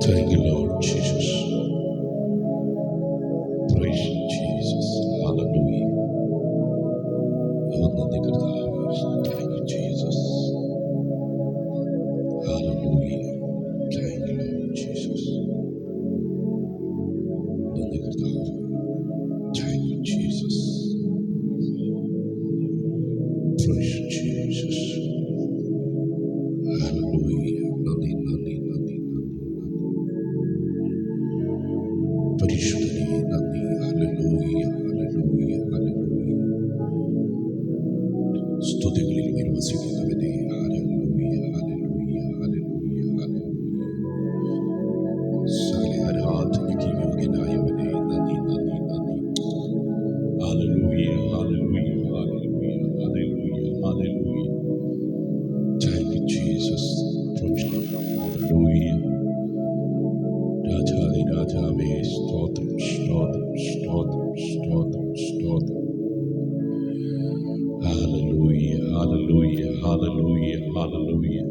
Thank you, Lord Jesus. Praise you, Jesus. Hallelujah. Thank you, Jesus. Hallelujah. Thank you, Lord Jesus. Thank you, Jesus. Praise you, Jesus. Hallelujah. Nandi, Nandi, Nandi, Nandi, Nandi. Parishudani, Nandi. Hallelujah. Hallelujah. Hallelujah. സ്തുതികളിൽ വിശ്വസിക്കുന്നവനെ. Hallelujah. Hallelujah. Hallelujah. Hallelujah. സകല ആരാധനയ്ക്ക് യോഗ്യനായവനെ. നന്ദി, നന്ദി, നന്ദി. Hallelujah. Hallelujah. Hallelujah. Hallelujah. Hallelujah. Thank you, Jesus. Hallelujah. രാജാവേ, രാജാവേ, സ്തോത്രം, സ്തോത്രം, സ്തോത്രം, സ്തോത്രം, സ്തോത്രം. Hallelujah, hallelujah, hallelujah, hallelujah.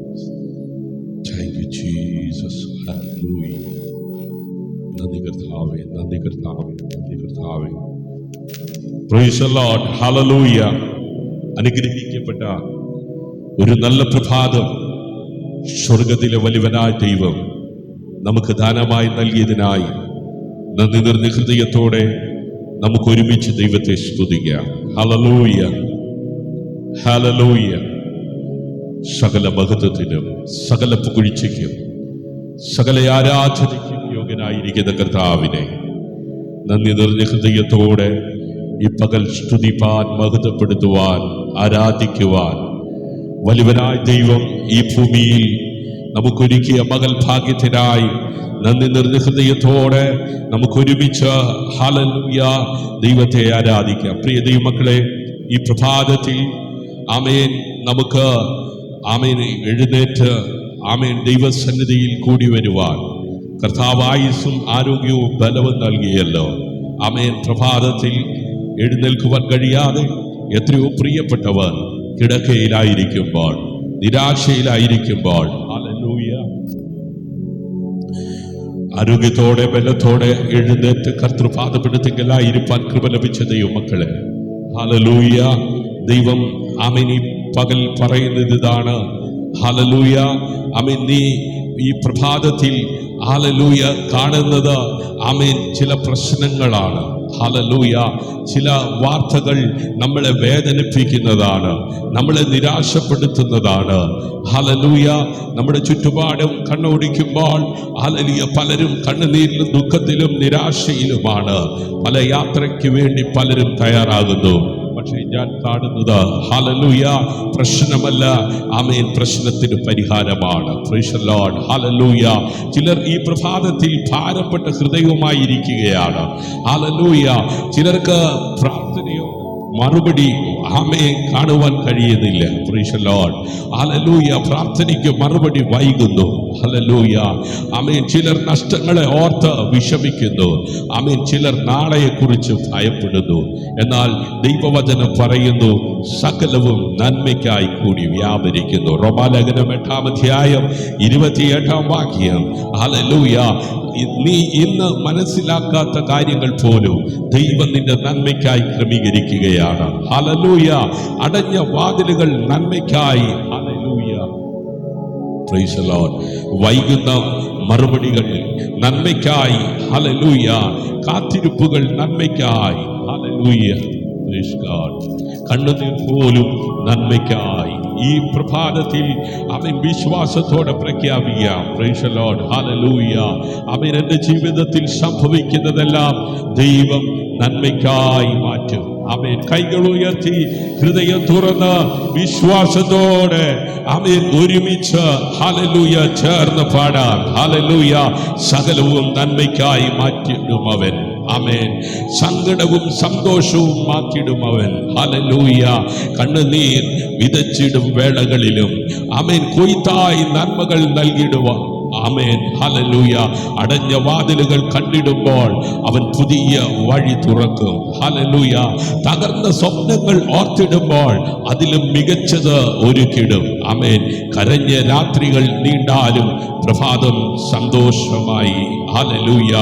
Thank you, Jesus. Hallelujah. നന്ദി കർത്താവേ, നന്ദി കർത്താവേ, നന്ദി കർത്താവേ. Praise the Lord. Hallelujah. അനുഗ്രഹിക്കപ്പെട്ട ഒരു നല്ല പ്രഭാതം സ്വർഗത്തിലെ വലിയവനായ ദൈവം നമുക്ക് ദാനമായി നൽകിയതിനായി നന്ദി നിറഞ്ഞ ഹൃദയത്തോടെ നമുക്ക് ഒരുമിച്ച് ദൈവത്തെ സ്തുതിക്കാം. Hallelujah, hallelujah. സകല മഹത്വത്തിനും സകല പുകഴ്ചയ്ക്കും സകല ആരാധനയ്ക്കും യോഗ്യനായിരിക്കുന്ന കർത്താവിനെ നന്ദി നിറഞ്ഞ ഹൃദയത്തോടെ ഈ പകൽ സ്തുതിപ്പാൻ, മഹത്വപ്പെടുത്തുവാൻ, ആരാധിക്കുവാൻ വലിയവനായ ദൈവം ഈ ഭൂമിയിൽ നമുക്കൊരുക്കിയ മകൾ ഭാഗ്യത്തിനായി നന്ദി നിറഞ്ഞ ഹൃദയത്തോടെ നമുക്കൊരുമിച്ച് ഹല്ലേലൂയ ദൈവത്തെ ആരാധിക്കാം. പ്രിയ ദൈവമക്കളെ, ഈ പ്രഭാതത്തിൽ ആമേൻ നമുക്ക് ആമേൻ എഴുന്നേറ്റ് ആമേൻ ദൈവസന്നിധിയിൽ കൂടി വരുവാൻ കർത്താവ് ആയുസ്സും ആരോഗ്യവും ബലവും നൽകിയല്ലോ. ആമേൻ പ്രഭാതത്തിൽ എഴുന്നേൽക്കുവാൻ കഴിയാതെ എത്രയോ പ്രിയപ്പെട്ടവർ കിടക്കയിലായിരിക്കുമ്പോൾ, നിരാശയിലായിരിക്കുമ്പോൾ ഹല്ലേലൂയ ആരോഗ്യത്തോടെ ബലത്തോടെ എഴുന്നേറ്റ് കർത്തൃപാദപീഠത്തിങ്കലായിരിക്കാൻ കൃപ ലഭിച്ച ദൈവമക്കളെ, ഹല്ലേലൂയ. ദൈവം ആമേൻ ഈ പകൽ പറയുന്നത് ഇതാണ്. ഹല്ലേലൂയ. ആമേൻ നീ ഈ പ്രഭാതത്തിൽ ഹല്ലേലൂയ കാണുന്നത് ആമേൻ ചില പ്രശ്നങ്ങളാണ്. ഹല്ലേലൂയ. ചില വാർത്തകൾ നമ്മളെ വേദനിപ്പിക്കുന്നതാണ്, നമ്മളെ നിരാശപ്പെടുത്തുന്നതാണ്. ഹല്ലേലൂയ. നമ്മുടെ ചുറ്റുപാടും കണ്ണോടിക്കുമ്പോൾ ഹല്ലേലൂയ പലരും കണ്ണുനീരിലും ദുഃഖത്തിലും നിരാശയിലുമാണ്. പല യാത്രയ്ക്ക് വേണ്ടി പലരും തയ്യാറാകുന്നു. പക്ഷേ ഞാൻ കാണുന്നത് ഹല്ലേലൂയ പ്രശ്നമല്ല, ആമേൻ പ്രശ്നത്തിന് പരിഹാരമാണ്. Price the Lord. ഹല്ലേലൂയ. ചിലർ ഈ പ്രഭാതത്തിൽ ഭാരപ്പെട്ട ഹൃദയവുമായി ഇരിക്കുകയാണ്. ഹല്ലേലൂയ. ചിലർക്ക് പ്രാർത്ഥനയോ മറുപടി ആമേൻ കാണുവാൻ കഴിയുന്നില്ല. Price the Lord. ഹല്ലേലൂയ. പ്രാർത്ഥനയ്ക്ക് മറുപടി വൈകുന്നു. ഹല്ലേലൂയ. ആമേൻ. ചിലർ നഷ്ടങ്ങളെ ഓർത്ത് വിഷമിക്കുന്നു. ആമേൻ. ചിലർ നാളെയെക്കുറിച്ച് ഭയപ്പെടുന്നു. എന്നാൽ ദൈവവചനം പറയുന്നു സകലവും നന്മയ്ക്കായി കൂടി വ്യാപരിക്കുന്നു. റോമാലേഖനം 8-28 വാക്യം. ഹല്ലേലൂയ. നീ ഇന്ന് മനസ്സിലാക്കാത്ത കാര്യങ്ങൾ പോലും ദൈവം നിന്റെ നന്മയ്ക്കായി ക്രമീകരിക്കുകയാണ്. ഹല്ലേലൂയ. അടഞ്ഞ വാതിലുകൾ നന്മയ്ക്കായി. ഹല്ലേലൂയ. Praise the Lord. വൈകുന്ന മറുപടികൾ നന്മയ്ക്കായി. ഹല്ലേലൂയ. കാത്തിരിപ്പുകൾ നന്മയ്ക്കായി. ഹല്ലേലൂയ. Praise God. കണ്ണുനീർ പോലും നന്മയ്ക്കായി. ഈ പ്രഭാതത്തിൽ അവൻ വിശ്വാസത്തോടെ പ്രഖ്യാപിക്കാം. Praise the Lord. ഹല്ലേലൂയ. അവൻ എൻ്റെ ജീവിതത്തിൽ സംഭവിക്കുന്നതെല്ലാം ദൈവം നന്മയ്ക്കായി മാറ്റും. അവൻ കൈകൾ ഉയർത്തി ഹൃദയം തുറന്ന് വിശ്വാസത്തോടെ അവൻ ഒരുമിച്ച് ഹല്ലേലൂയ ചേർന്ന് പാടാം. ഹല്ലേലൂയ. സകലവും നന്മയ്ക്കായി മാറ്റിയിടും അവൻ. ആമേൻ. സങ്കടവും സന്തോഷവും മാറ്റിയിടും അവൻ. ഹല്ലേലൂയ. കണ്ണുനീർ വിതച്ചിടും വേളകളിലും ആമേൻ കൊയ്ത്തായി നന്മകൾ നൽകിയിടുവാൻ ആമേൻ. ഹല്ലേലൂയ. അടഞ്ഞ വാതിലുകൾ കണ്ടിടുമ്പോൾ അവൻ പുതിയ വഴി തുറക്കും. ഹല്ലേലൂയ. തകർന്ന സ്വപ്നങ്ങൾ ഓർത്തിടുമ്പോൾ അതിലും മികച്ചത് ഒരുക്കിടും. ആമേൻ. കരഞ്ഞ രാത്രികൾ നീണ്ടാലും പ്രഭാതം സന്തോഷമായി ഹല്ലേലൂയ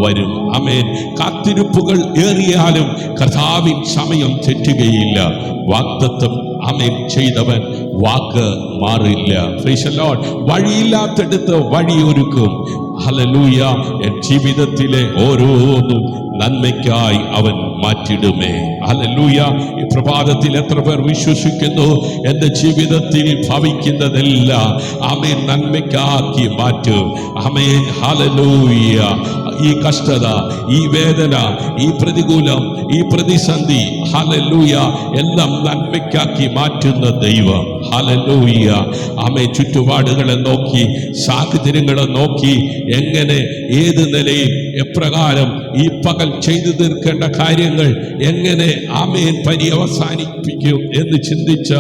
വരും. ആമേൻ. കാത്തിരിപ്പുകൾ ഏറിയാലും കർത്താവിൻ സമയം തെറ്റുകയില്ല. വാഗ്ദത്തം ആമേൻ ചെയ്തവൻ വാക്ക് മാറില്ല. Price the Lord. വഴിയില്ലാത്തടുത്ത് വഴിയൊരുക്കും. ഹല്ലേലൂയ. എൻ ജീവിതത്തിലെ ഓരോന്നും നന്മയ്ക്കായി അവൻ മാറ്റിടുമേ. ഹല്ലേലൂയ. ഈ പ്രഭാതത്തിൽ എത്ര പേർ വിശ്വസിക്കുന്നു എൻ്റെ ജീവിതത്തിൽ ഭവിക്കുന്നതെല്ലാം ആമേൻ നന്മയ്ക്കാക്കി മാറ്റും. ആമേൻ. ഹല്ലേലൂയ. ഈ കഷ്ടത, ഈ വേദന, ഈ പ്രതികൂലം, ഈ പ്രതിസന്ധി ഹല്ലേലൂയ എല്ലാം നന്മയ്ക്കാക്കി മാറ്റുന്ന ദൈവം. ഹല്ലേലൂയ. ആമേൻ. ചുറ്റുപാടുകളെ നോക്കി, സാഹചര്യങ്ങളെ നോക്കി, എങ്ങനെ ഏത് നിലയിൽ എപ്രകാരം ഈ പകൽ ചെയ്തു തീർക്കേണ്ട കാര്യങ്ങൾ എങ്ങനെ ആമേൻ പര്യവസാനിപ്പിക്കും എന്ന് ചിന്തിച്ച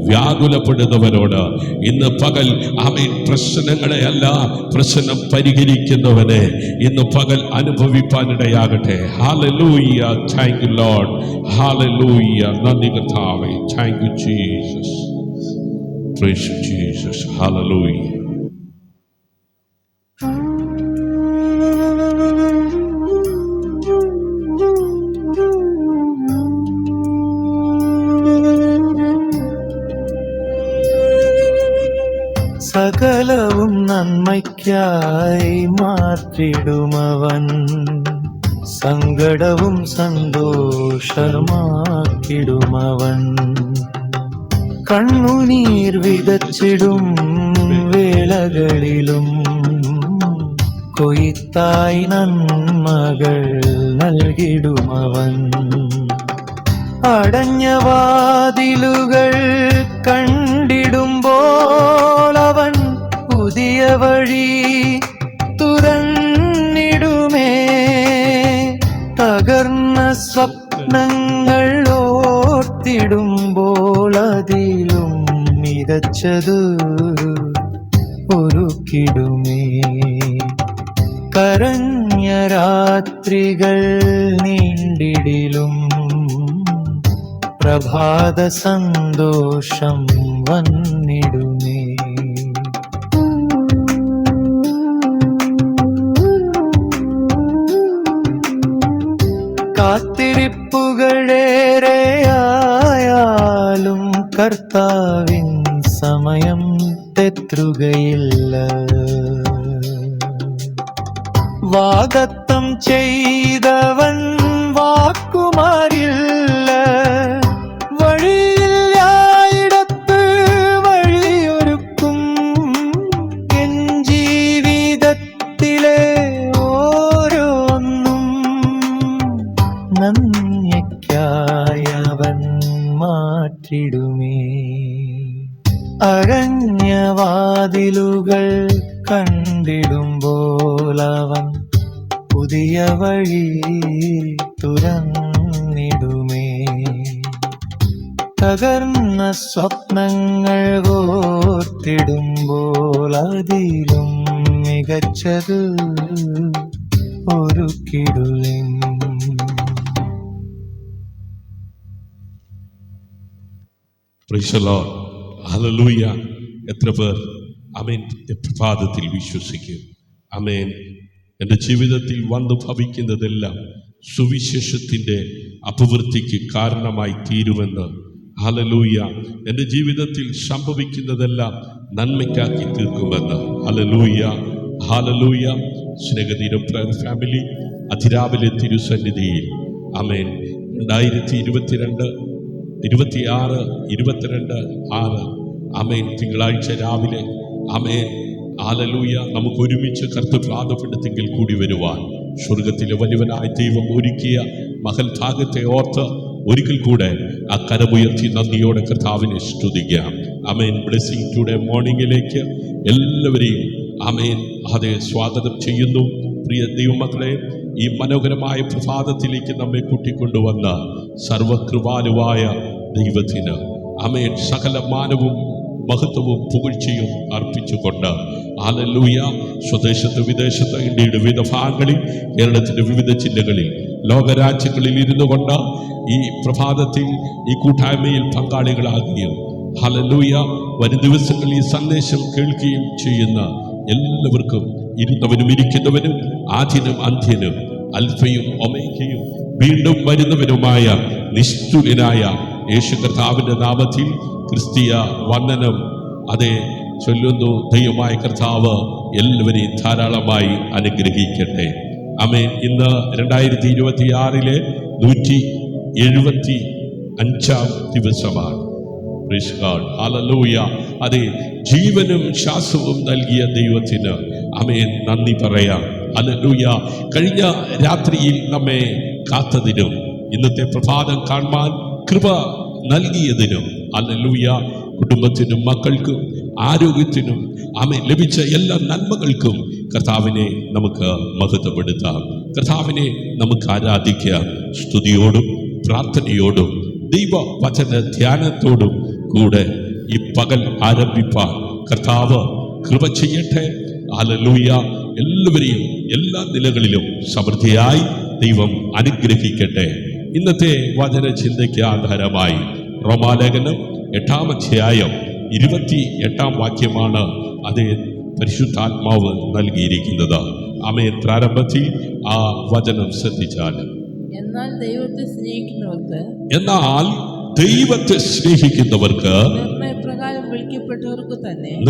വ്യാകുലപ്പെടുന്നവനോട് ഇന്ന് പകൽ ആമേൻ പ്രശ്നങ്ങളെയല്ല പ്രശ്നം പരിഹരിക്കുന്നവനെ ഇന്ന് പകൽ അനുഭവിപ്പാനിടയാകട്ടെ. Hallelujah. Thank you Lord. Hallelujah. നന്ദി കർത്താവേ. Thank you Jesus. Praise you Jesus. Hallelujah. സകലവും നന്മയ്ക്കായി മാറ്റിടുമവൻ, സങ്കടവും സന്തോഷമാക്കിടുമവൻ. കണ്ണുനീർ വിതച്ചിടും വേളകളിലും കൊയ്ത്തായി നന്മകൾ നൽകിടുമവൻ. അടഞ്ഞ വാതിലുകൾ കണ്ടിടുമ്പോൾ അവൻ പുതിയ വഴി തുറന്നിടുമേ. തകർന്ന സ്വപ്നങ്ങൾ ഓർത്തിടുമ്പോൾ അതിലും മികച്ചത് ഒരുക്കിടുമേ. കരഞ്ഞ രാത്രികൾ നീണ്ടിടിലും പ്രഭാത സന്തോഷം വന്നിടുമേ. കാത്തിരിപ്പുകളേറെയായാലും കർത്താവിൻ സമയം തെറ്റുകയില്ല. വാഗ്ദത്തം ചെയ്തവൻ വാക്കുമാറില്ല. വഴിയില്ലായിടത്ത് വഴിയൊരുക്കും. എൻ ജീവിതത്തിലെ ഓരോന്നും നന്മയ്ക്കായവൻ മാറ്റിടുമേ. അടഞ്ഞ വാതിലുകൾ കണ്ടിടുമ്പോൾ അവൻ പുതിയ വഴി തുറന്നിടുമേ. തകർന്ന സ്വപ്നങ്ങൾ ഓർത്തിടുമ്പോൾ അതിലും മികച്ചത് ഒരുക്കിടും. Praise the Lord. ഹല്ലേലൂയ. എത്ര പേർ ആമേൻ പ്രഭാതത്തിൽ വിശ്വസിക്കും? ആമേൻ. എൻ്റെ ജീവിതത്തിൽ വന്നു ഭവിക്കുന്നതെല്ലാം സുവിശേഷത്തിൻ്റെ അഭിവൃദ്ധിക്ക് കാരണമായി തീരുമെന്ന്. ഹല്ലേലൂയ. എൻ്റെ ജീവിതത്തിൽ സംഭവിക്കുന്നതെല്ലാം നന്മയ്ക്കാക്കി തീർക്കുമെന്ന്. ഹല്ലേലൂയ. ഹല്ലേലൂയ. സ്നേഹതീരം പ്രയർ ഫാമിലി അതിരാവിലെ തിരുസന്നിധിയിൽ ആമേൻ 2022 26 22 6 ആമേൻ തിങ്കളാഴ്ച രാവിലെ ആമേൻ ഹല്ലേലൂയ നമുക്ക് ഒരുമിച്ച് കർത്തൃപാദപീഠത്തിൽ കൂടി വരുവാൻ സ്വർഗത്തിലെ വലിയവനായ ദൈവം ഒരുക്കിയ മഹൽ ഭാഗത്തെ ഓർത്ത് ഒരിക്കൽ കൂടെ ആ കരമുയർത്തി നന്ദിയോടെ കർത്താവിനെ സ്തുതിക്കാം. ആമേൻ. ബ്ലെസ്സിംഗ് ടുഡേ മോർണിംഗിലേക്ക് എല്ലാവരെയും ആമേൻ അതെ സ്വാഗതം ചെയ്യുന്നു. പ്രിയ ദൈവമക്കളെ, ഈ മനോഹരമായ പ്രഭാതത്തിലേക്ക് നമ്മെ കൂട്ടിക്കൊണ്ടുവന്ന സർവകൃപാലുവായ ദൈവത്തിന് ആമേൻ സകല മാനവും മഹത്വവും പുകഴ്ചയും അർപ്പിച്ചുകൊണ്ട് ഹല്ലേലൂയ. സ്വദേശത്ത് വിദേശത്ത് ഇന്ത്യയുടെ വിവിധ ഭാഗങ്ങളിൽ, കേരളത്തിന്റെ വിവിധ ജില്ലകളിൽ, ലോകരാജ്യങ്ങളിൽ ഇരുന്നു കൊണ്ട് ഈ പ്രഭാതത്തിൽ ഈ കൂട്ടായ്മയിൽ പങ്കാളികളാകുകയും ഹല്ലേലൂയ വരും ദിവസങ്ങളിൽ ഈ സന്ദേശം കേൾക്കുകയും ചെയ്യുന്ന എല്ലാവർക്കും, ഇരുന്നവനും ഇരിക്കുന്നവനും, ആദ്യനും അന്ത്യനും, അൽഫയും ഒമേഗയും വീണ്ടും വരുന്നവനുമായ നിസ്തുലനായ യേശു കർത്താവിന്റെ നാമത്തിൽ ക്രിസ്തീയ വന്ദനം അതേ ചൊല്ലുന്നു. ദൈവമായ കർത്താവ് എല്ലാവരെയും ധാരാളമായി അനുഗ്രഹിക്കട്ടെ. ആമേൻ. ഇന്ന് 2026 175 ദിവസമാണ്. Price God. ഹല്ലേലൂയ. അതെ, ജീവനും ശ്വാസവും നൽകിയ ദൈവത്തിന് ആമേൻ നന്ദി പറയാം. ഹല്ലേലൂയ. കഴിഞ്ഞ രാത്രിയിൽ നമ്മെ കാത്തതിനും ഇന്നത്തെ പ്രഭാതം കാണുവാൻ കൃപ നൽകിയതിനും ഹല്ലേലൂയ. കുടുംബത്തിനും മക്കൾക്കും ആരോഗ്യത്തിനും ആമേൻ ലഭിച്ച എല്ലാ നന്മകൾക്കും കർത്താവിനെ നമുക്ക് മഹത്വപ്പെടുത്താം. കർത്താവിനെ നമുക്ക് ആരാധിക്കാം. സ്തുതിയോടും പ്രാർത്ഥനയോടും ദൈവവചന ധ്യാനത്തോടും കൂടെ ഈ പകൽ ആരംഭിപ്പാൻ കർത്താവ് കൃപ ചെയ്യട്ടെ. ഹല്ലേലൂയ. എല്ലാവരെയും എല്ലാ നിലകളിലും സമൃദ്ധിയായി ദൈവം അനുഗ്രഹിക്കട്ടെ. ഇന്നത്തെ വചന ചിന്തയ്ക്ക് ആധാരമായി റോമാലേഖനം 8-ാം അധ്യായം 28-ാം വാക്യമാണ് അതേ പരിശുദ്ധാത്മാവ് നൽകിയിരിക്കുന്നത്. ആമേൻ. പ്രാരംഭത്തിൽ ആ വചനം ശ്രദ്ധിച്ചാൽ, എന്നാൽ ദൈവത്തെ സ്നേഹിക്കുന്നവർക്ക്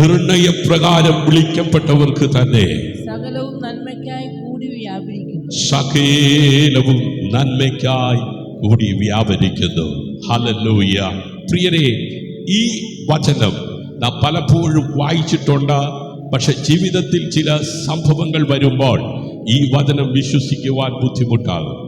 നിർണയപ്രകാരം വിളിക്കപ്പെട്ടവർക്ക് തന്നെ സകലവും നന്മയ്ക്കായി കൂടി വ്യാപരിക്കുന്നു. ഹല്ലേലൂയ. പ്രിയരെ, ഈ വചനം നാം പലപ്പോഴും വായിച്ചിട്ടുണ്ട്. പക്ഷെ ജീവിതത്തിൽ ചില സംഭവങ്ങൾ വരുമ്പോൾ ഈ വചനം വിശ്വസിക്കുവാൻ ബുദ്ധിമുട്ടാകും.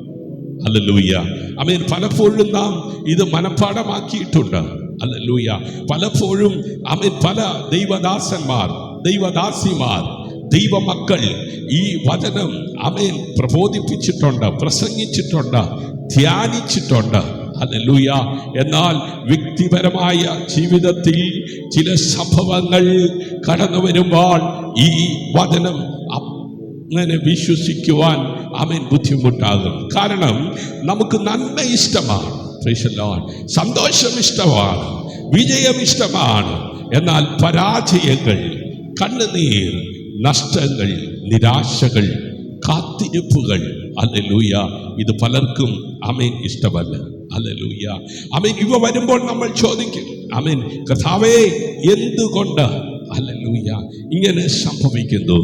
ഹല്ലേലൂയ. ആമേൻ. പലപ്പോഴും നാം ഇത് മനഃപ്പാഠമാക്കിയിട്ടുണ്ട്. ഹല്ലേലൂയ. പലപ്പോഴും ആമേൻ പല ദൈവദാസന്മാർ, ദൈവദാസിമാർ, ദൈവമക്കൾ ഈ വചനം ആമേൻ പ്രബോധിപ്പിച്ചിട്ടുണ്ട്, പ്രസംഗിച്ചിട്ടുണ്ട്, ധ്യാനിച്ചിട്ടുണ്ട്. ഹല്ലേലൂയ. എന്നാൽ വ്യക്തിപരമായ ജീവിതത്തിൽ ചില സംഭവങ്ങൾ കടന്നു വരുമ്പോൾ ഈ വചനം അങ്ങനെ വിശ്വസിക്കുവാൻ ആമേൻ ബുദ്ധിമുട്ടാകും. കാരണം നമുക്ക് നന്മ ഇഷ്ടമാണ്, സന്തോഷം ഇഷ്ടമാണ്, വിജയം ഇഷ്ടമാണ്. എന്നാൽ പരാജയങ്ങൾ, കണ്ണുനീർ, നഷ്ടങ്ങൾ, നിരാശകൾ, കാത്തിരിപ്പുകൾ, ഹല്ലേലൂയ, ഇത് പലർക്കും ആമേൻ ഇഷ്ടമല്ല. ഹല്ലേലൂയ. ആമേൻ. ഇവ വരുമ്പോൾ നമ്മൾ ചോദിക്കും, ആമേൻ കർത്താവേ എന്തുകൊണ്ട് ഹല്ലേലൂയ ഇങ്ങനെ സംഭവിക്കുന്നു?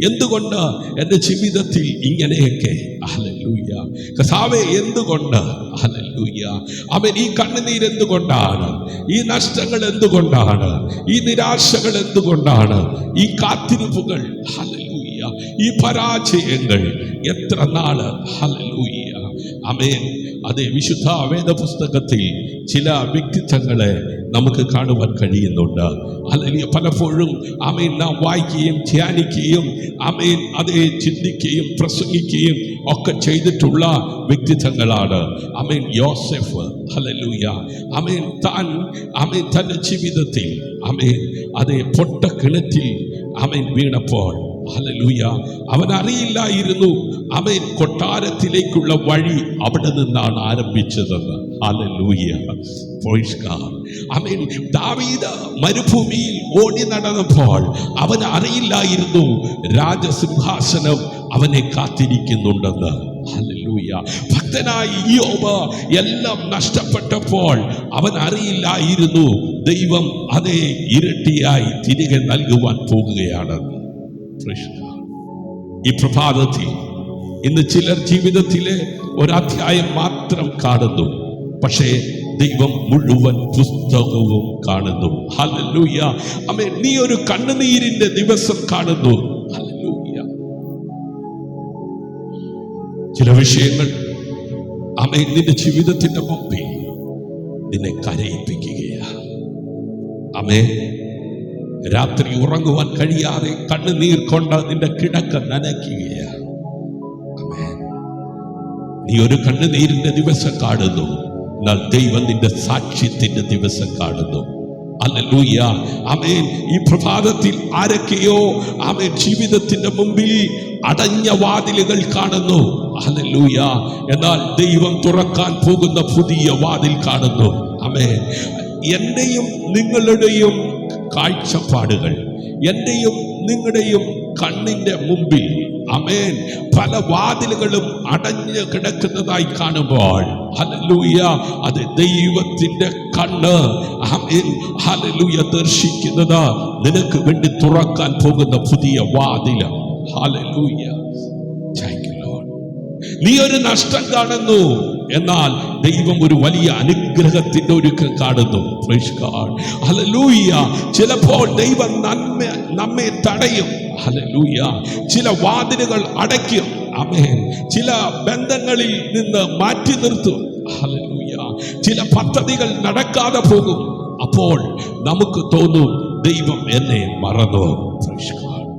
എന്തുകൊണ്ട് എൻ്റെ ജീവിതത്തിൽ ഇങ്ങനെയൊക്കെ? ഹല്ലേലൂയ. കർത്താവേ എന്തുകൊണ്ട്? ഹല്ലേലൂയ. ആമേൻ. ഈ കണ്ണുനീർ എന്തുകൊണ്ടാണ്? ഈ നഷ്ടങ്ങൾ എന്തുകൊണ്ടാണ്? ഈ നിരാശകൾ എന്തുകൊണ്ടാണ്? ഈ കാത്തിരിപ്പുകൾ, ഹല്ലേലൂയ, ഈ പരാജയങ്ങൾ എത്ര നാള്? ഹല്ലേലൂയ. ആമേൻ. അതേ, വിശുദ്ധ വേദപുസ്തകത്തിൽ ചില വ്യക്തിത്വങ്ങളെ നമുക്ക് കാണുവാൻ കഴിയുന്നുണ്ട്. അല്ലെങ്കിൽ പലപ്പോഴും ആമേൻ നാം വായിക്കുകയും ധ്യാനിക്കുകയും ആമേൻ അതേ ചിന്തിക്കുകയും പ്രസംഗിക്കുകയും ഒക്കെ ചെയ്തിട്ടുള്ള വ്യക്തിത്വങ്ങളാണ്. ആമേൻ യോസെഫ്, ഹല്ലേലൂയ, ആമേൻ താൻ ആമേൻ തൻ്റെ ജീവിതത്തിൽ ആമേൻ അതേ പൊട്ടക്കിണറ്റിൽ ആമേൻ വീണപ്പോൾ ഹല്ലേലൂയ അവൻ അറിയില്ലായിരുന്നു ആമേൻ കൊട്ടാരത്തിലേക്കുള്ള വഴി അവിടെ നിന്നാണ് ആരംഭിച്ചതെന്ന്. ഹല്ലേലൂയ. Praise God. ആമേൻ. ദാവീദ് മരുഭൂമിയിൽ ഓടി നടന്നപ്പോൾ അവൻ അറിയില്ലായിരുന്നു രാജസിംഹാസനം അവനെ കാത്തിരിക്കുന്നുണ്ടെന്ന്. ഹല്ലേലൂയ. ഭക്തനായ ഇയ്യോബ് എല്ലാം നഷ്ടപ്പെട്ടപ്പോൾ അവൻ അറിയില്ലായിരുന്നു ദൈവം അതേ ഇരട്ടിയായി തിരികെ നൽകുവാൻ പോകുകയാണെന്ന്. ഈ പ്രഭാതത്തിൽ ഇന്ന് ചിലർ ജീവിതത്തിലെ ഒരധ്യായം മാത്രം കാണുന്നു, പക്ഷേ ദൈവം മുഴുവൻ പുസ്തകവും കാണുന്നു. ഹല്ലേലൂയ. ആമേൻ. നീ ഒരു കണ്ണുനീരിന്റെ ദിവസം കാണുന്നു. ഹല്ലേലൂയ. ചില വിഷയങ്ങൾ ആമേൻ നിന്റെ ജീവിതത്തിന്റെ മുമ്പിൽ നിന്നെ കരയിപ്പിക്കുകയാണ്. ആമേൻ. രാത്രി ഉറങ്ങുവാൻ കഴിയാതെ കണ്ണുനീർ കൊണ്ട് നിന്റെ കിടക്ക നനയ്ക്കുകയാണ്. ആമേൻ. നീ ഒരു കണ്ണുനീരിന്റെ ദിവസം കാണുന്നു, എന്നാൽ ദൈവം നിന്റെ സാക്ഷ്യത്തിന്റെ ദിവസം കാണുന്നു. ഹല്ലേലൂയ. ആമേൻ. ഈ പ്രഭാതത്തിൽ ആരൊക്കെയോ ആമേൻ ജീവിതത്തിന്റെ മുമ്പിൽ അടഞ്ഞ വാതിലുകൾ കാണുന്നു. ഹല്ലേലൂയ. എന്നാൽ ദൈവം തുറക്കാൻ പോകുന്ന പുതിയ വാതിൽ കാണുന്നു. ആമേൻ. എന്റെയും നിങ്ങളുടെയും കാഴ്ചപ്പാടുകൾ, എന്റെയും നിങ്ങളുടെയും കണ്ണിന്റെ മുമ്പിൽ ആമേൻ പല വാതിലുകളും അടഞ്ഞു കിടക്കുന്നതായി കാണുമ്പോൾ ഹല്ലേലൂയ, അത് ദൈവത്തിന്റെ കണ്ണ് ആമേൻ ഹല്ലേലൂയ ദർശിക്കുന്നത് നിനക്ക് വേണ്ടി തുറക്കാൻ പോകുന്ന പുതിയ വാതിൽ. ഹല്ലേലൂയ. Thank you Lord. നീ ഒരു നഷ്ടം കാണുന്നു, എന്നാൽ ദൈവം ഒരു വലിയ അനുഗ്രഹത്തിന്റെ ഒരുക്കം കാണുന്നു. Price God. ഹല്ലേലൂയ. ചിലപ്പോൾ ദൈവം നമ്മെ തടയും. ഹല്ലേലൂയ. ചില വാതിലുകൾ അടയ്ക്കും. ആമേൻ. ചില ബന്ധങ്ങളിൽ നിന്ന് മാറ്റി നിർത്തും. ഹല്ലേലൂയ. ചില പദ്ധതികൾ നടക്കാതെ പോകും. അപ്പോൾ നമുക്ക് തോന്നും ദൈവം എന്നെ മറന്നു. Price God.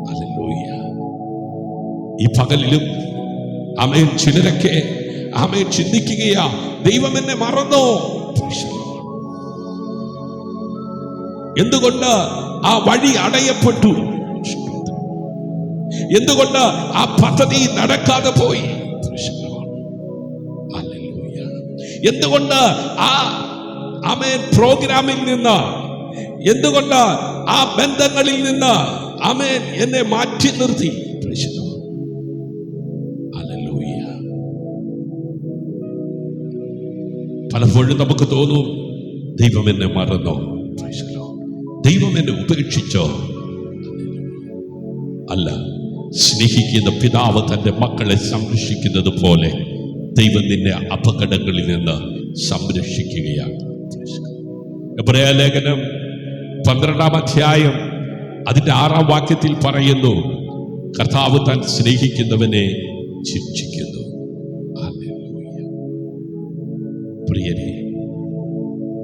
ഹല്ലേലൂയ. ഈ പകലിലും ആമേൻ ചിലരൊക്കെ ആമേൻ ചിന്തിക്കുകയാ, ദൈവം എന്നെ മറന്നോ? എന്തുകൊണ്ട് ആ വഴി അടയപ്പെട്ടു? എന്തുകൊണ്ട് ആ പദ്ധതി നടക്കാതെ പോയി? എന്തുകൊണ്ട് ആ ആമേൻ പ്രോഗ്രാമിൽ നിന്ന്, എന്തുകൊണ്ട് ആ ബന്ധങ്ങളിൽ നിന്ന് ആമേൻ എന്നെ മാറ്റി നിർത്തി? പലപ്പോഴും നമുക്ക് തോന്നും ദൈവം എന്നെ മറന്നോ, ദൈവം എന്നെ ഉപേക്ഷിച്ചോ. അല്ല, സ്നേഹിക്കുന്ന പിതാവ് തന്റെ മക്കളെ സംരക്ഷിക്കുന്നത് പോലെ ദൈവം നിന്നെ അപകടങ്ങളിൽ നിന്ന് സംരക്ഷിക്കുകയാണ്. എബ്രായ ലേഖനം 12-ാം അധ്യായം അതിന്റെ 6-ാം വാക്യത്തിൽ പറയുന്നു, കർത്താവ് താൻ സ്നേഹിക്കുന്നവനെ ശിക്ഷിക്കുന്നു. പ്രിയരെ,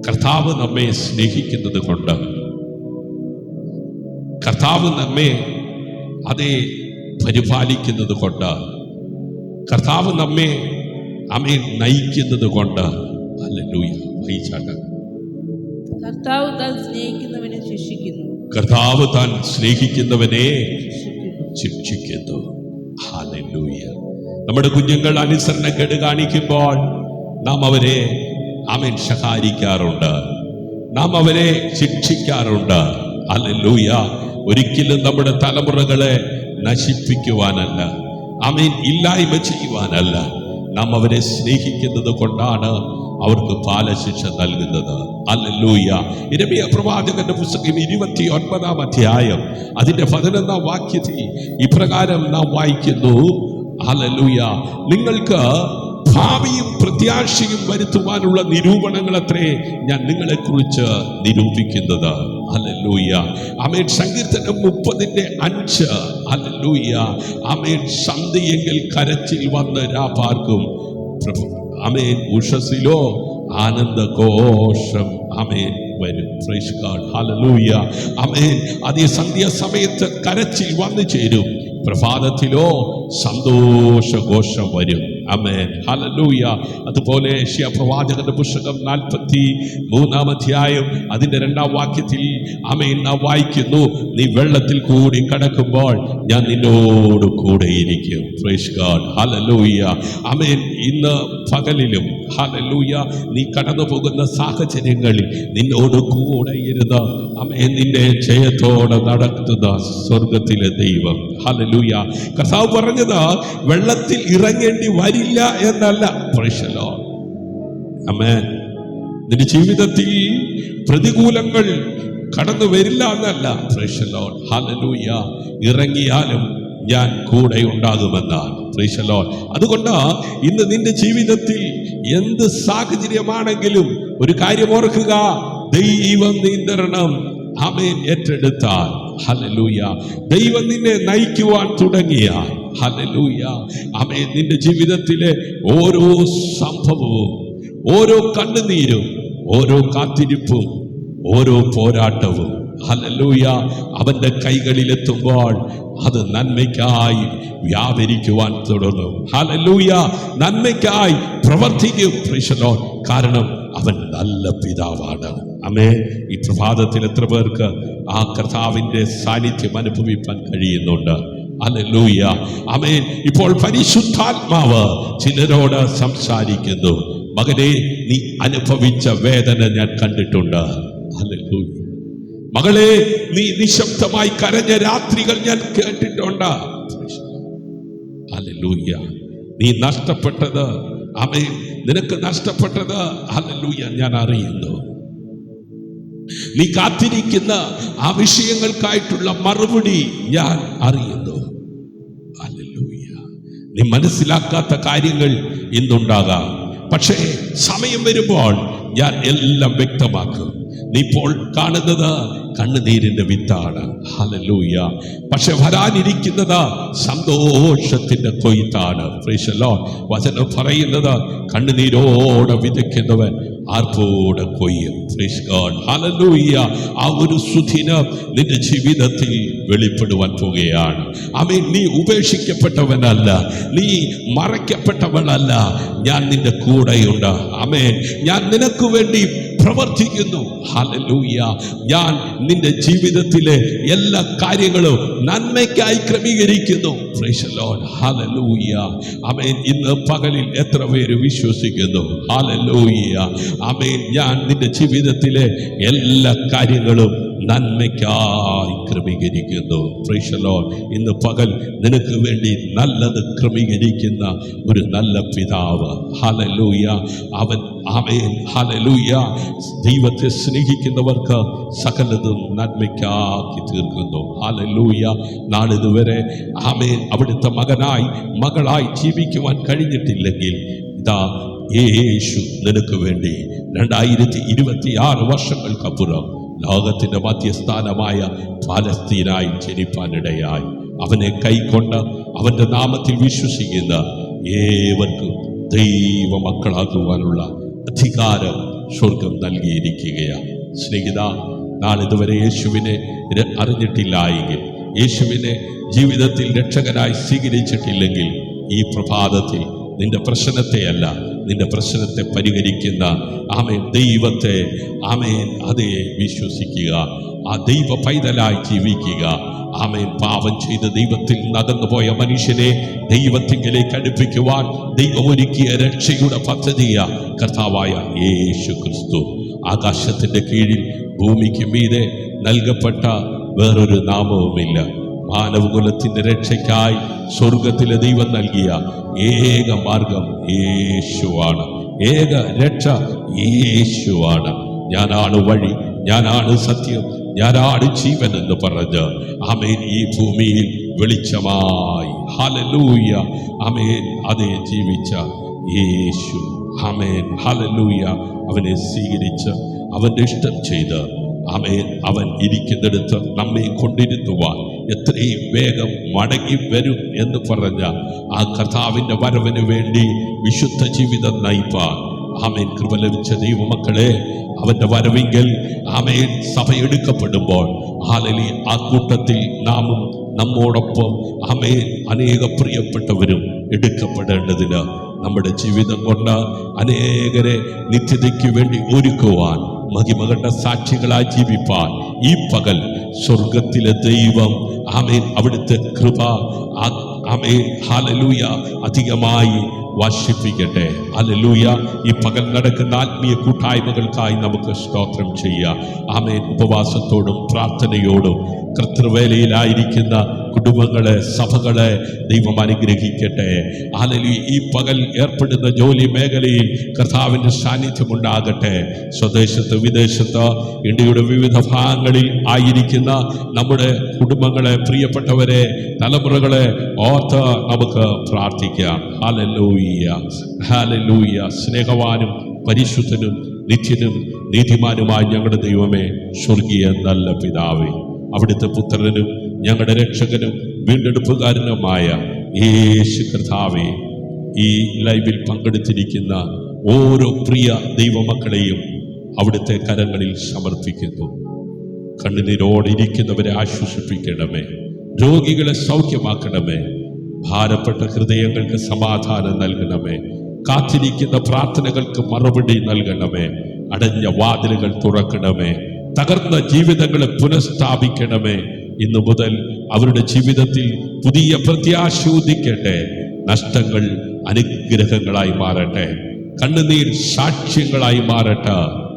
കർത്താവ് നമ്മെ സ്നേഹിക്കുന്നത് കൊണ്ട്, കർത്താവ് നമ്മെ അതേ പരിപാലിക്കുന്നത് കൊണ്ട്, കർത്താവ് നമ്മെ നയിക്കുന്നത് കൊണ്ട്, ഹല്ലേലൂയ. കർത്താവ് താൻ സ്നേഹിക്കുന്നവനെ ശിക്ഷിക്കുന്നു. കർത്താവ് താൻ സ്നേഹിക്കുന്നവനെ ശിക്ഷിക്കുന്നു. ഹല്ലേലൂയ. നമ്മുടെ കുഞ്ഞുങ്ങൾ അനുസരണക്കേട് കാണിക്കുമ്പോൾ നാം അവരെ ശകാരിക്കാറുണ്ട്, നാം അവരെ ശിക്ഷിക്കാറുണ്ട്. ഹല്ലേലൂയ. ഒരിക്കലും നമ്മുടെ തലമുറകളെ നശിപ്പിക്കുവാനല്ല, ഇല്ലായ്മ ചെയ്യുവാനല്ല, നാം അവരെ സ്നേഹിക്കുന്നത് കൊണ്ടാണ് അവർക്ക് ബാലശിക്ഷ നൽകുന്നത്. ഹല്ലേലൂയ. യിരെമ്യാ പ്രവാചകന്റെ പുസ്തകം 29-ാം അധ്യായം അതിന്റെ 11-ാം വാക്യത്തിൽ ഇപ്രകാരം നാം വായിക്കുന്നു, ഹല്ലേലൂയ, നിങ്ങൾക്ക് ഭാവിയും പ്രത്യാശയും വരുത്തുവാനുള്ള നിരൂപണങ്ങൾ അത്രേ ഞാൻ നിങ്ങളെ കുറിച്ച് നിരൂപിക്കുന്നത്. ഹല്ലേലൂയ. ആമേൻ. സങ്കീർത്തനം 30-5. ഹല്ലേലൂയ. ആമേൻ. സന്ധ്യയെങ്കിൽ കരച്ചിൽ വന്ന് രാപാർക്കും, ആമേൻ, ഉഷസ്സിലോ ആനന്ദഘോഷം ആമേൻ വരും. Price God. ഹല്ലേലൂയ. ആമേൻ. അതേ സന്ധ്യാസമയത്ത് കരച്ചിൽ വന്നു ചേരും, പ്രഭാതത്തിലോ സന്തോഷഘോഷം വരും. ആമേൻ. ഹല്ലേലൂയ. അതുപോലെ യെശയ്യാ പ്രവാചകന്റെ പുസ്തകം 43-ാം അധ്യായം അതിന്റെ 2-ാം വാക്യത്തിൽ ആമേൻ നാം വായിക്കുന്നു, നീ വെള്ളത്തിൽ കൂടി കടക്കുമ്പോൾ ഞാൻ നിന്നോട് കൂടെ ഇരിക്കും. Price God. ഹല്ലേലൂയ. ആമേൻ. ഇന്ന് പകലിലും ഹല്ലേലൂയ നീ കടന്നു പോകുന്ന സാഹചര്യങ്ങളിൽ നിന്നോട് കൂടെ ഇരുന്ന് ആമേൻ നിന്നെ ജയത്തോടെ നടത്തുന്ന സ്വർഗത്തിലെ ദൈവം. ഹല്ലേലൂയ. കർത്താവ് പറഞ്ഞത് വെള്ളത്തിൽ ഇറങ്ങേണ്ടി വരില്ല എന്നല്ല. Praise the Lord. ആമേൻ. നിന്റെ ജീവിതത്തിൽ പ്രതികൂലങ്ങൾ കടന്നു വരില്ല എന്നല്ല. Praise the Lord. ഹല്ലേലൂയ. ഇറങ്ങിയാലും ഞാൻ കൂടെ ഉണ്ടാകുമെന്നാണ്. Praise the Lord. അതുകൊണ്ട് ഇന്ന് നിന്റെ ജീവിതത്തിൽ എന്ത് സാഹചര്യമാണെങ്കിലും ഒരു കാര്യം ഓർക്കുക, ദൈവം നിയന്ത്രണം ആമേൻ ഏറ്റെടുത്താൽ, ഹല്ലേലൂയ, ദൈവം നിന്നെ നയിക്കുവാൻ തുടങ്ങിയാൽ, ഹല്ലേലൂയ, ആമേൻ, നിന്റെ ജീവിതത്തിലെ ഓരോ സംഭവവും, ഓരോ കണ്ണുനീരും, ഓരോ കാത്തിരിപ്പും, ഓരോ പോരാട്ടവും, ഹല്ലേലൂയ, അവന്റെ കൈകളിലെത്തുമ്പോൾ അത് നന്മയ്ക്കായി വ്യാപരിക്കുവാൻ തുടങ്ങും. ഹല്ലേലൂയ. നന്മയ്ക്കായി പ്രവർത്തിക്കും. Price the Lord. കാരണം അവൻ നല്ല പിതാവാണ്. അമേ, ഈ പ്രഭാതത്തിൽ എത്ര പേർക്ക് ആ കർത്താവിൻ്റെ സാന്നിധ്യം അനുഭവിക്കാൻ കഴിയുന്നുണ്ട്? ഹല്ലേലൂയ, ആമേൻ. ഇപ്പോൾ പരിശുദ്ധാത്മാവ് ചിലരോട് സംസാരിക്കുന്നു. മകനെ, നീ അനുഭവിച്ച വേദന ഞാൻ കണ്ടിട്ടുണ്ട്. ഹല്ലേലൂയ. മകളെ, നീ നിശബ്ദമായി കരഞ്ഞ രാത്രികൾ ഞാൻ കേട്ടിട്ടുണ്ട്. ഹല്ലേലൂയ. നീ നഷ്ടപ്പെട്ടത്, ആമേൻ, നിനക്ക് നഷ്ടപ്പെട്ടത്, ഹല്ലേലൂയ, ഞാൻ അറിയുന്നു. നീ കാത്തിരിക്കുന്ന ആ വിഷയങ്ങൾക്കായിട്ടുള്ള മറുപടി ഞാൻ അറിയുന്നു. ഹല്ലേലൂയ. നീ മനസ്സിലാക്കാത്ത കാര്യങ്ങൾ ഇന്നുണ്ടാകാം, പക്ഷേ സമയം വരുമ്പോൾ ഞാൻ എല്ലാം വ്യക്തമാക്കും. നീ ഇപ്പോൾ കാണുന്നത് കണ്ണുനീരിന്റെ വിത്താണ്. ഹല്ലേലൂയ. പക്ഷെ വരാനിരിക്കുന്നത് സന്തോഷത്തിന്റെ കൊയ്ത്താണ്. Price the Lord. വചനം പറയുന്നത് കണ്ണുനീരോടെ വിതയ്ക്കുന്നവൻ ആർപ്പോടെ കൊയ്യും. Praise God. ഹല്ലേലൂയ. ആ ഒരു സുദിനം നിന്റെ ജീവിതത്തിൽ വെളിപ്പെടുവാൻ പോകുകയാണ്. ആമേൻ. നീ ഉപേക്ഷിക്കപ്പെട്ടവനല്ല, നീ മറയ്ക്കപ്പെട്ടവളല്ല. ഞാൻ നിന്റെ കൂടെയുണ്ട്. ആമേൻ. ഞാൻ നിനക്ക് വേണ്ടി പ്രവർത്തിക്കുന്നു. ഹല്ലേലൂയ. ഞാൻ നിന്റെ ജീവിതത്തിലെ എല്ലാ കാര്യങ്ങളും നന്മയ്ക്കായി ക്രമീകരിക്കുന്നു. Price the Lord. ഹല്ലേലൂയ. ആമേൻ. ഇന്ന് പകലിൽ എത്ര പേര് വിശ്വസിക്കുന്നു? ഹല്ലേലൂയ. ആമേൻ. ഞാൻ നിന്റെ ജീവിതത്തിലെ എല്ലാ കാര്യങ്ങളും നന്മയ്ക്കായി ക്രമീകരിക്കുന്നു. Price the Lord. ഇന്ന് പകൽ നിനക്ക് വേണ്ടി നല്ലത് ക്രമീകരിക്കുന്ന ഒരു നല്ല പിതാവ്. ഹല്ലേലൂയ. അവൻ, ആമേൻ, ഹല്ലേലൂയ, ദൈവത്തെ സ്നേഹിക്കുന്നവർക്ക് സകലതും നന്മയ്ക്കാക്കി തീർക്കുന്നു. ഹല്ലേലൂയ. നാളിതുവരെ, ആമേൻ, അവിടുത്തെ മകനായി മകളായി ജീവിക്കുവാൻ കഴിഞ്ഞിട്ടില്ലെങ്കിൽ ഇതാ യേശു നിനക്ക് വേണ്ടി 2026 വർഷങ്ങൾക്കപ്പുറം ലോകത്തിന്റെ മധ്യസ്ഥാനമായ ഫലസ്തീനായി ജനിപ്പാനിടയായി. അവനെ കൈക്കൊണ്ട് അവന്റെ നാമത്തിൽ വിശ്വസിക്കുന്ന ഏവർക്കും ദൈവ മക്കളാകുവാനുള്ള അധികാരം സ്വർഗം നൽകിയിരിക്കുകയാണ്. സ്നേഹിത, നാളിതുവരെ യേശുവിനെ അറിഞ്ഞിട്ടില്ല എങ്കിൽ, യേശുവിനെ ജീവിതത്തിൽ രക്ഷകനായി സ്വീകരിച്ചിട്ടില്ലെങ്കിൽ, ഈ പ്രഭാതത്തിൽ നിന്റെ പ്രശ്നത്തെയല്ല, നിന്റെ പ്രശ്നത്തെ പരിഹരിക്കുന്ന, ആമേൻ, ദൈവത്തെ, ആമേൻ, അതേ വിശ്വസിക്കുക. ആ ദൈവ പൈതലായി ജീവിക്കുക. ആമേൻ. പാപം ചെയ്ത് ദൈവത്തിൽ നടന്നുപോയ മനുഷ്യനെ ദൈവത്തിങ്കിലേക്ക് അടുപ്പിക്കുവാൻ ദൈവം ഒരുക്കിയ രക്ഷയുടെ പദ്ധതിയ കർത്താവായ യേശു ക്രിസ്തു. ആകാശത്തിന്റെ കീഴിൽ ഭൂമിക്ക് മീതെ നൽകപ്പെട്ട വേറൊരു നാമവുമില്ല. മാനവകുലത്തിന്റെ രക്ഷയ്ക്കായി സ്വർഗത്തിലെ ദൈവം നൽകിയ ഏക മാർഗം യേശുവാണ്. ഏക രക്ഷ യേശുവാണ്. ഞാനാണ് വഴി, ഞാനാണ് സത്യം, ഞാനാണ് ജീവൻ എന്ന് പറഞ്ഞ്, ആമേൻ, ഈ ഭൂമിയിൽ വെളിച്ചമായി, ഹല്ലേലൂയ, ആമേൻ, അതേ ജീവിച്ച യേശു, ആമേൻ, ഹല്ലേലൂയ, അവനെ സ്വീകരിച്ച് അവന്റെ ഇഷ്ടം ചെയ്ത്, ആമേൻ, അവൻ ഇരിക്കുന്നിടത്ത് നമ്മെ കൊണ്ടിരുത്തുവാൻ എത്രയും വേഗം മടങ്ങി വരും എന്ന് പറഞ്ഞ ആ കർത്താവിന്റെ വരവിന് വേണ്ടി വിശുദ്ധ ജീവിതം നയിപ്പാൻ, ആമേൻ, കൃപ ലഭിച്ച ദൈവമക്കളെ, അവന്റെ വരവിങ്കൽ, ആമേൻ, സഭയെടുക്കപ്പെടുമ്പോൾ, ഹല്ലേലൂയ, ആ കൂട്ടത്തിൽ നാമും നമ്മോടൊപ്പം, ആമേൻ, അനേക പ്രിയപ്പെട്ടവരും എടുക്കപ്പെടേണ്ടതിന് നമ്മുടെ ജീവിതം കൊണ്ട് അനേകരെ നിത്യതയ്ക്ക് വേണ്ടി ഒരുക്കുവാൻ, മഹിമകളുടെ സാക്ഷികളായി ജീവിപ്പാൻ ഈ പകൽ സ്വർഗത്തിലെ ദൈവം, ആമേൻ, അവിടുത്തെ കൃപ, ആമേൻ, ഹല്ലേലൂയ, അധികമായി വർഷിപ്പിക്കട്ടെ. ഹല്ലേലൂയ. ഈ പകൽ നടക്കുന്ന ആത്മീയ കൂട്ടായ്മകൾക്കായി നമുക്ക് സ്തോത്രം ചെയ്യാം. ആമേൻ. ഉപവാസത്തോടും പ്രാർത്ഥനയോടും കർത്തൃവേലയിലായിരിക്കുന്ന കുടുംബങ്ങളെ, സഭകളെ ദൈവം അനുഗ്രഹിക്കട്ടെ. ഹല്ലേലൂയ. ഈ പകൽ ഏർപ്പെടുന്ന ജോലി മേഖലയിൽ കർത്താവിൻ്റെ സാന്നിധ്യം ഉണ്ടാകട്ടെ. സ്വദേശത്ത്, വിദേശത്ത്, ഇന്ത്യയുടെ വിവിധ ഭാഗങ്ങളിൽ ആയിരിക്കുന്ന നമ്മുടെ കുടുംബങ്ങളെ, പ്രിയപ്പെട്ടവരെ, തലമുറകളെ ഓർത്ത് നമുക്ക് പ്രാർത്ഥിക്കാം. Hallelujah, hallelujah. സ്നേഹവാനും പരിശുദ്ധനും നിത്യനും നീതിമാനുമായ ഞങ്ങളുടെ ദൈവമേ, സ്വർഗീയ നല്ല പിതാവേ, അവിടുത്തെ പുത്രനും ഞങ്ങളുടെ രക്ഷകനും വീണ്ടെടുപ്പുകാരനുമായ യേശു കർത്താവേ, ഈ ലൈവിൽ പങ്കെടുത്തിരിക്കുന്ന ഓരോ പ്രിയ ദൈവമക്കളെയും അവിടുത്തെ കരങ്ങളിൽ സമർപ്പിക്കുന്നു. കണ്ണുനീരോടിരിക്കുന്നവരെ ആശ്വസിപ്പിക്കണമേ, രോഗികളെ സൗഖ്യമാക്കണമേ, ഭാരപ്പെട്ട ഹൃദയങ്ങൾക്ക് സമാധാനം നൽകണമേ, കാത്തിരിക്കുന്ന പ്രാർത്ഥനകൾക്ക് മറുപടി നൽകണമേ. അടഞ്ഞ വാതിലുകൾ തുറക്കണമേ. തകർന്ന ജീവിതങ്ങളെ പുനഃസ്ഥാപിക്കണമേ. ഇന്നു മുതൽ അവരുടെ ജീവിതത്തിൽ പുതിയ പ്രത്യാശ ഉദിക്കട്ടെ. നഷ്ടങ്ങൾ അനുഗ്രഹങ്ങളായി മാറട്ടെ. കണ്ണുനീർ സാക്ഷ്യങ്ങളായി മാറട്ടെ.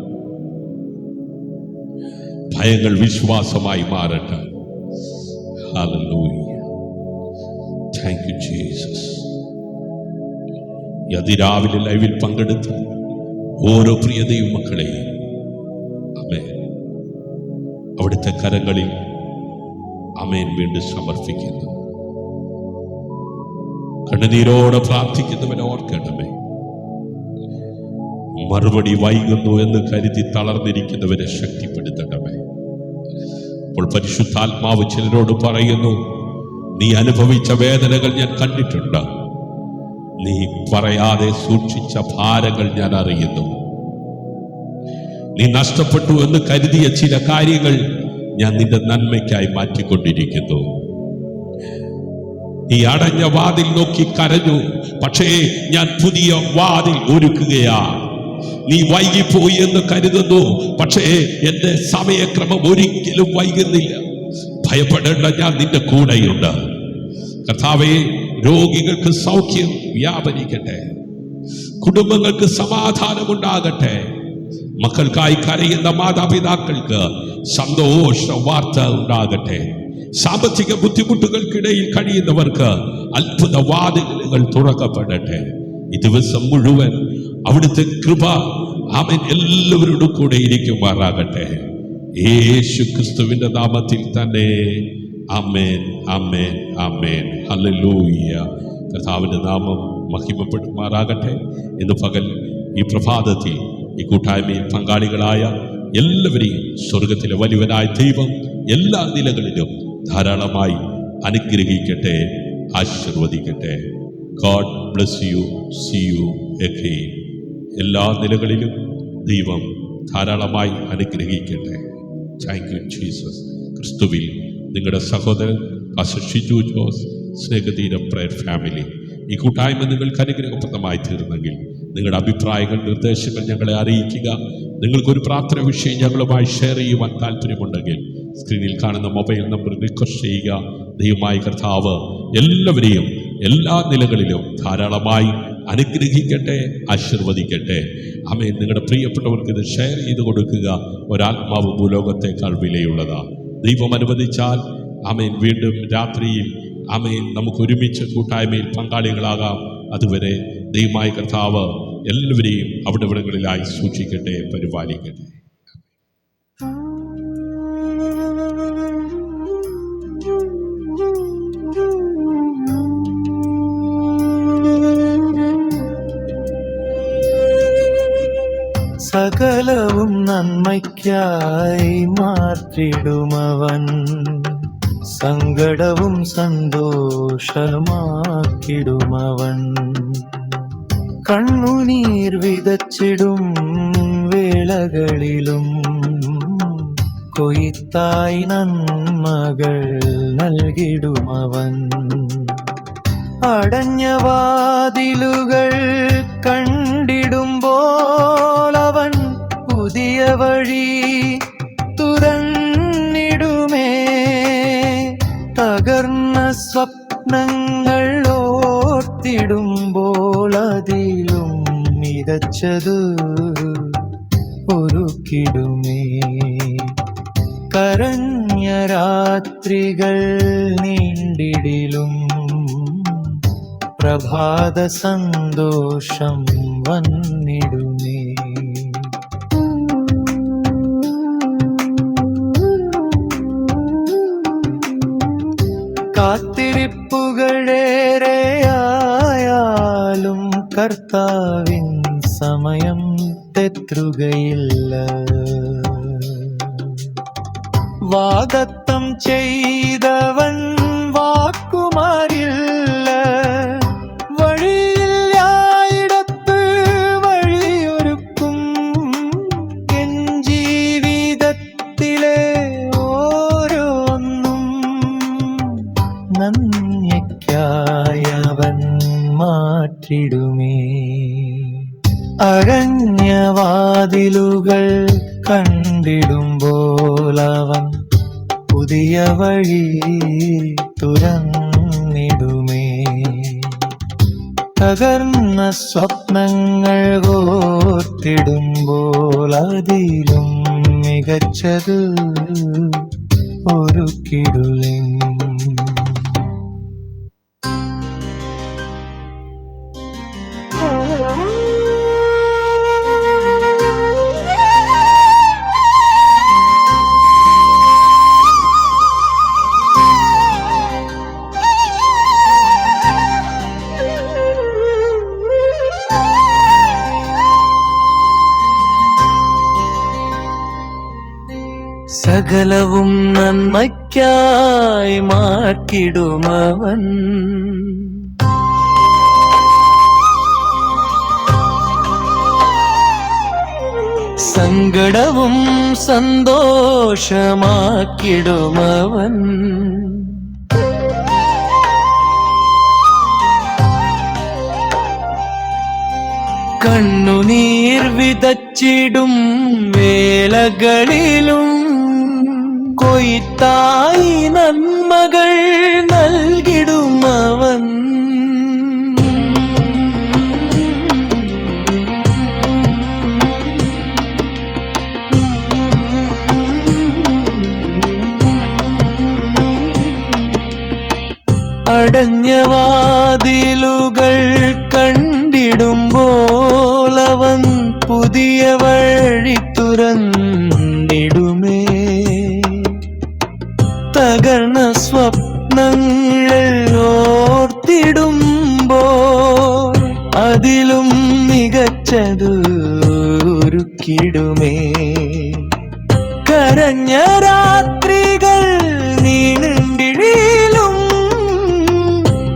ഭയങ്ങൾ വിശ്വാസമായി മാറട്ടെ. ഹല്ലേലൂയ. Thank you Jesus. അതിരാവിലെ ലൈവിൽ പങ്കെടുത്ത ഓരോ പ്രിയ ദൈവമക്കളെയും ആമേൻ അവിടുത്തെ കരങ്ങളിൽ ആമേൻ വീണ്ടും സമർപ്പിക്കുന്നു. കണ്ണുനീരോടെ പ്രാർത്ഥിക്കുന്നവനെ ഓർക്കണമേ. മറുപടി വൈകുന്നു എന്ന് കരുതി തളർന്നിരിക്കുന്നവരെ ശക്തിപ്പെടുത്തണമേ. അപ്പോൾ പരിശുദ്ധാത്മാവ് ചിലരോട് പറയുന്നു, നീ അനുഭവിച്ച വേദനകൾ ഞാൻ കണ്ടിട്ടുണ്ട്. നീ പറയാതെ സൂക്ഷിച്ച ഭാരങ്ങൾ ഞാൻ അറിയുന്നു. നീ നഷ്ടപ്പെട്ടു എന്ന് കരുതിയ ചില കാര്യങ്ങൾ ഞാൻ നിന്റെ നന്മയ്ക്കായി മാറ്റിക്കൊണ്ടിരിക്കുന്നു. നീ അടഞ്ഞ വാതിൽ നോക്കി കരഞ്ഞു, പക്ഷേ ഞാൻ പുതിയ വാതിൽ ഒരുക്കുകയാ. നീ വൈകിപ്പോയി എന്ന് കരുതുന്നു, പക്ഷേ എന്റെ സമയക്രമം ഒരിക്കലും വൈകുന്നില്ല. ഭയപ്പെടേണ്ട, ഞാൻ നിന്റെ കൂടെയുണ്ട്. കർത്താവേ, രോഗികൾക്ക് സൗഖ്യം വ്യാപരിക്കട്ടെ. കുടുംബങ്ങൾക്ക് സമാധാനമുണ്ടാകട്ടെ. മക്കൾക്കായി കരയുന്ന മാതാപിതാക്കൾക്ക് സന്തോഷ വാർത്ത ഉണ്ടാകട്ടെ. സാമ്പത്തിക ബുദ്ധിമുട്ടുകൾക്കിടയിൽ കഴിയുന്നവർക്ക് അത്ഭുത വാതിലുകൾ തുറക്കപ്പെടട്ടെ. ഈ ദിവസം മുഴുവൻ അവിടുത്തെ കൃപ ആമേൻ എല്ലാവരോടും കൂടെ ഇരിക്കുമാറാകട്ടെ. യേശു ക്രിസ്തുവിന്റെ നാമത്തിൽ തന്നെ ആമേൻ, ആമേൻ, ആമേൻ. ഹല്ലേലൂയ. കർത്താവിന്റെ നാമം മഹിമപ്പെടുമാറാകട്ടെ. ഇന്ന് പകൽ ഈ പ്രഭാതത്തിൽ ഈ കൂട്ടായ്മയിൽ പങ്കാളികളായ എല്ലാവരെയും സ്വർഗത്തിലെ വലിയവനായ ദൈവം എല്ലാ നിലകളിലും ധാരാളമായി അനുഗ്രഹിക്കട്ടെ, ആശീർവദിക്കട്ടെ. God bless you. See you again. എല്ലാ നിലകളിലും ദൈവം ധാരാളമായി അനുഗ്രഹിക്കട്ടെ. Thank you Jesus. ക്രിസ്തുവിൽ നിങ്ങളുടെ സഹോദരൻ പാസ്റ്റർ ഷിജു ജോസ്, സ്നേഹതീരം പ്രയർ ഫാമിലി. ഈ കൂട്ടായ്മ നിങ്ങൾക്ക് അനുഗ്രഹപ്രദമായി തീർന്നെങ്കിൽ നിങ്ങളുടെ അഭിപ്രായങ്ങൾ, നിർദ്ദേശങ്ങൾ ഞങ്ങളെ അറിയിക്കുക. നിങ്ങൾക്കൊരു പ്രാർത്ഥന വിഷയം ഞങ്ങളുമായി ഷെയർ ചെയ്യുവാൻ താല്പര്യമുണ്ടെങ്കിൽ സ്ക്രീനിൽ കാണുന്ന മൊബൈൽ നമ്പർ റിക്വസ്റ്റ് ചെയ്യുക. ദൈവമായ കർത്താവ് എല്ലാവരെയും എല്ലാ നിലകളിലും ധാരാളമായി അനുഗ്രഹിക്കട്ടെ, ആശീർവദിക്കട്ടെ. ആമേൻ. നിങ്ങളുടെ പ്രിയപ്പെട്ടവർക്ക് ഇത് ഷെയർ ചെയ്ത് കൊടുക്കുക. ഒരാത്മാവ് ഭൂലോകത്തേക്കാൾ വിലയുള്ളതാണ്. ദൈവം അനുവദിച്ചാൽ ആമേൻ വീണ്ടും രാത്രിയിൽ ആമേൻ നമുക്ക് ഒരുമിച്ച് കൂട്ടായ്മയിൽ പങ്കാളികളാകാം. അതുവരെ ദൈവമായ കർത്താവ് എല്ലാവരെയും അവിടെ ഇവിടങ്ങളിലായി സൂക്ഷിക്കട്ടെ, പരിപാലിക്കട്ടെ. സകലവും നന്മയ്ക്കായി മാറ്റിടുമവൻ, സങ്കടവും സന്തോഷമാക്കിടുമവൻ. കണ്ണുനീർ വിതച്ചിടും വേളകളിലും കൊയ്ത്തായി നന്മകൾ നൽകിടുമവൻ. അടഞ്ഞ വാതിലുകൾ കണ്ടിടുമ്പോൾ അവൻ പുതിയ വഴി തുറന്നിടുമേ. തകർന്ന സ്വപ്നങ്ങൾ ഓർത്തിടുമ്പോൾ അതിലും മികച്ചത് ഒരുക്കിടുമേ. കരഞ്ഞ രാത്രികൾ നീണ്ടിടിലും പ്രഭാത സന്തോഷം വന്നിടുമേ. കാത്തിരിപ്പുകളേറെയായാലും കർത്താവിൻ സമയം തെറ്റുകയില്ല. വാഗ്ദത്തം ചെയ്തവൻ വാക്കുമാറില്ല. വഴിയില്ലായിടത്ത് വഴിയൊരുക്കും. എൻ ജീവിതത്തിലെ ഓരോന്നും നന്മയ്ക്കായി അവൻ മാറ്റിടുമേ. അകഞ്ഞ വാതിലുകൾ കണ്ടിടുമ്പോൾ അവൻ പുതിയ വഴി തുറന്നിടുമേ. തകർന്ന സ്വപ്നങ്ങൾ ഓർത്തിടുമ്പോൾ അതിലും മികച്ചത് ഒരുക്കിടുലിൻ. സകലവും നന്മയ്ക്കായി മാറ്റിടുമവൻ. സങ്കടവും സന്തോഷമാക്കിടുമവൻ. കണ്ണുനീർ വിതച്ചിടും വേളകളിലും കൊയ്ത്തായി നന്മകൾ നൽകിടുമവൻ. അടഞ്ഞ വാതിലുകൾ കണ്ടിടുമ്പോൾ അവൻ പുതിയ വഴി തുറന്നിടുമേ. തകർന്ന സ്വപ്നങ്ങൾ ഓർത്തിടുമ്പോൾ അതിലും മികച്ചത് ഒരുക്കിടുമേ. കരഞ്ഞ രാത്രികൾ നീണ്ടിഴിയിലും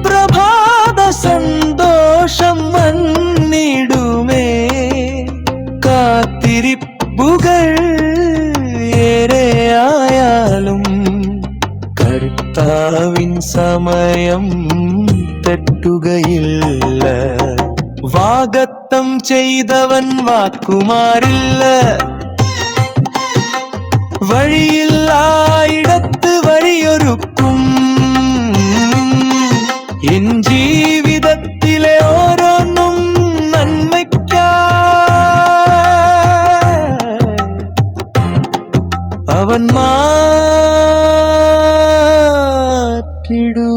പ്രഭാത സന്തോഷം വന്നിടുമേ. കാത്തിരിപ്പുകൾ ഏറെയായാലും കർത്താവിൻ സമയം തെറ്റുകയില്ല. വാഗ്ദത്തം ചെയ്തവൻ വാക്കുമാറില്ല. വഴിയില്ലായിടത്ത് വഴിയൊരുക്കും. എൻ ജീവിതത്തിലെ ഓരോന്നും നന്മയ്ക്കായി അവൻ മാറ്റിടും.